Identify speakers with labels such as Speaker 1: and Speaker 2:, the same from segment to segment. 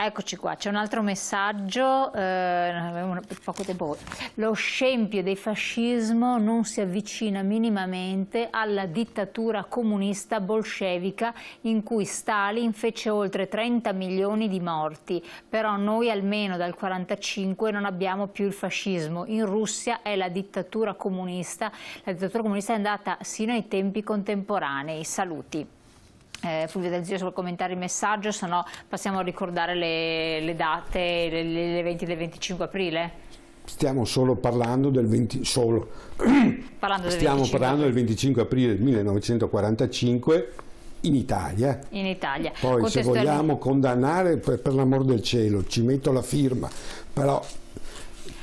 Speaker 1: Eccoci qua, c'è un altro messaggio, avevamo poco tempo. Lo scempio del fascismo non si avvicina minimamente alla dittatura comunista bolscevica in cui Stalin fece oltre 30 milioni di morti, però noi almeno dal 1945 non abbiamo più il fascismo. In Russia è la dittatura comunista è andata sino ai tempi contemporanei. Saluti. Fulvio Del Zio, se vuoi commentare il messaggio, se no passiamo a ricordare le date, gli eventi del 25 aprile.
Speaker 2: Stiamo solo parlando del 25 aprile del 1945 in Italia.
Speaker 1: In Italia.
Speaker 2: Poi se vogliamo condannare, per l'amor del cielo, ci metto la firma, però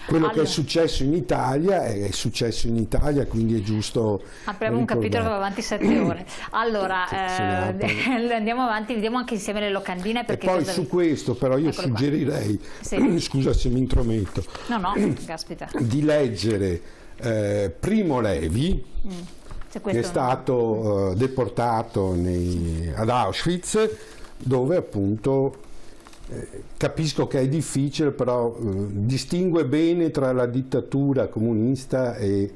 Speaker 2: quello che è successo in Italia è successo in Italia, quindi è giusto.
Speaker 1: Apriamo un capitolo che va avanti 7 ore. Allora, andiamo avanti, vediamo anche insieme le locandine. Perché
Speaker 2: e poi su questo però io suggerirei, scusa se mi intrometto,
Speaker 1: no, caspita,
Speaker 2: di leggere Primo Levi, che è stato deportato ad Auschwitz, dove appunto capisco che è difficile, però distingue bene tra la dittatura comunista e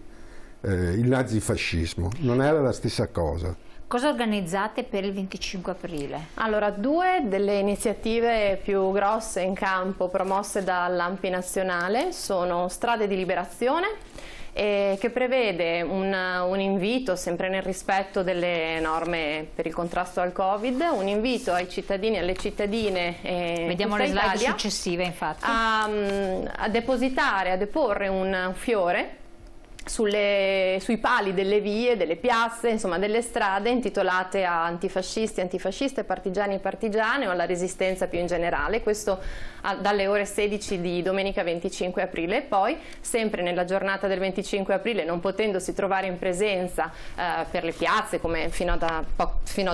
Speaker 2: il nazifascismo. Non era la stessa cosa.
Speaker 1: Cosa organizzate per il 25 aprile?
Speaker 3: Allora, due delle iniziative più grosse in campo promosse dall'ANPI nazionale sono Strade di Liberazione, che prevede un invito, sempre nel rispetto delle norme per il contrasto al Covid, un invito ai cittadini e alle cittadine
Speaker 1: vediamo le slide successive, infatti,
Speaker 3: a depositare, a deporre un fiore sui pali delle vie, delle piazze, insomma delle strade intitolate a antifascisti, antifasciste, partigiani e partigiane o alla resistenza più in generale, questo dalle ore 16 di domenica 25 aprile. E poi, sempre nella giornata del 25 aprile, non potendosi trovare in presenza per le piazze come fino a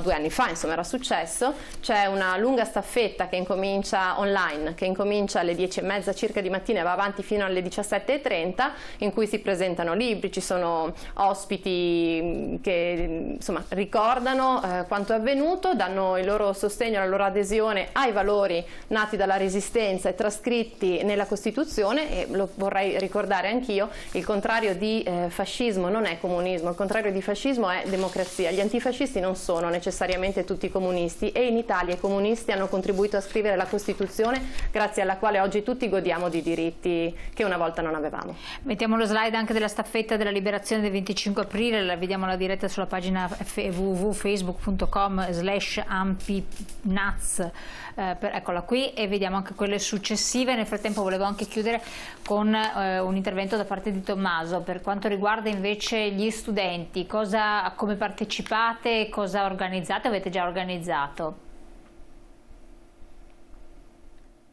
Speaker 3: 2 anni fa, insomma, era successo, c'è una lunga staffetta che incomincia online, che incomincia alle 10:30 circa di mattina e va avanti fino alle 17:30, in cui si presentano libri, ci sono ospiti che insomma ricordano quanto è avvenuto, danno il loro sostegno, la loro adesione ai valori nati dalla resistenza e trascritti nella Costituzione. E lo vorrei ricordare anch'io, il contrario di fascismo non è comunismo, il contrario di fascismo è democrazia. Gli antifascisti non sono necessariamente tutti comunisti, e in Italia i comunisti hanno contribuito a scrivere la Costituzione, grazie alla quale oggi tutti godiamo di diritti che una volta non avevamo.
Speaker 1: Mettiamo lo slide anche della staffetta della liberazione del 25 aprile, la vediamo la diretta sulla pagina www.facebook.com/ampinaz, eccola qui, e vediamo anche quelle successive. Nel frattempo volevo anche chiudere con un intervento da parte di Tommaso per quanto riguarda invece gli studenti. Come partecipate, cosa organizzate, avete già organizzato?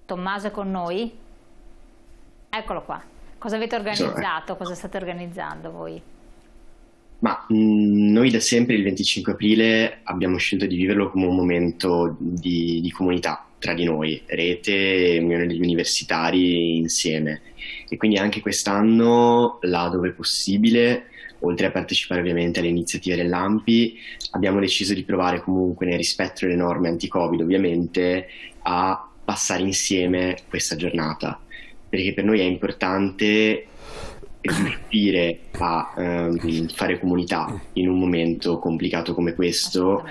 Speaker 1: Tommaso è con noi? Eccolo qua. Cosa avete organizzato? Cosa state organizzando voi?
Speaker 4: Ma noi da sempre il 25 aprile abbiamo scelto di viverlo come un momento di comunità tra di noi, rete e unione degli universitari insieme. E quindi anche quest'anno, là dove possibile, oltre a partecipare ovviamente alle iniziative dell'ANPI, abbiamo deciso di provare comunque, nel rispetto delle norme anti-Covid ovviamente, a passare insieme questa giornata. Perché per noi è importante riuscire a fare comunità in un momento complicato come questo,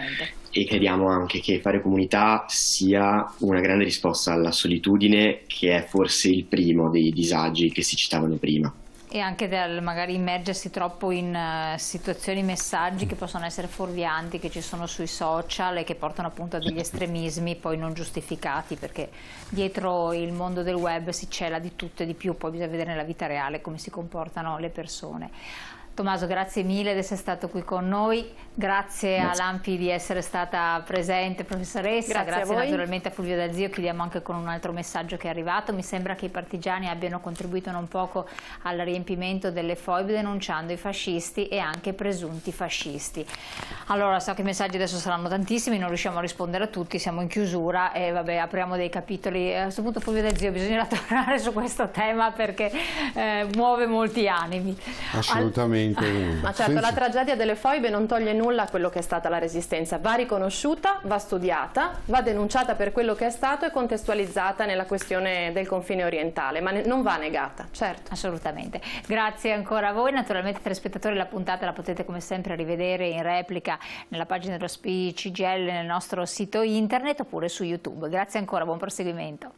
Speaker 4: e crediamo anche che fare comunità sia una grande risposta alla solitudine, che è forse il primo dei disagi che si citavano prima.
Speaker 1: E anche dal magari immergersi troppo in situazioni, messaggi che possono essere fuorvianti, che ci sono sui social e che portano appunto a degli estremismi poi non giustificati, perché dietro il mondo del web si cela di tutto e di più, poi bisogna vedere nella vita reale come si comportano le persone. Tommaso, grazie mille di essere stato qui con noi, grazie all'ANPI di essere stata presente, professoressa, grazie naturalmente a Fulvio Del Zio. Chiudiamo anche con un altro messaggio che è arrivato. Mi sembra che i partigiani abbiano contribuito non poco al riempimento delle foibe, denunciando i fascisti e anche presunti fascisti. Allora, so che i messaggi adesso saranno tantissimi, non riusciamo a rispondere a tutti, siamo in chiusura e vabbè, apriamo dei capitoli. A questo punto, Fulvio Del Zio, bisognerà tornare su questo tema perché muove molti animi.
Speaker 2: Assolutamente. sicuramente una.
Speaker 3: Ma certo, la tragedia delle foibe non toglie nulla a quello che è stata la Resistenza, va riconosciuta, va studiata, va denunciata per quello che è stato e contestualizzata nella questione del confine orientale, ma non va negata, certo.
Speaker 1: Assolutamente. Grazie ancora a voi, naturalmente telespettatori, la puntata la potete come sempre rivedere in replica nella pagina dello CGIL, nel nostro sito internet oppure su YouTube. Grazie ancora, buon proseguimento.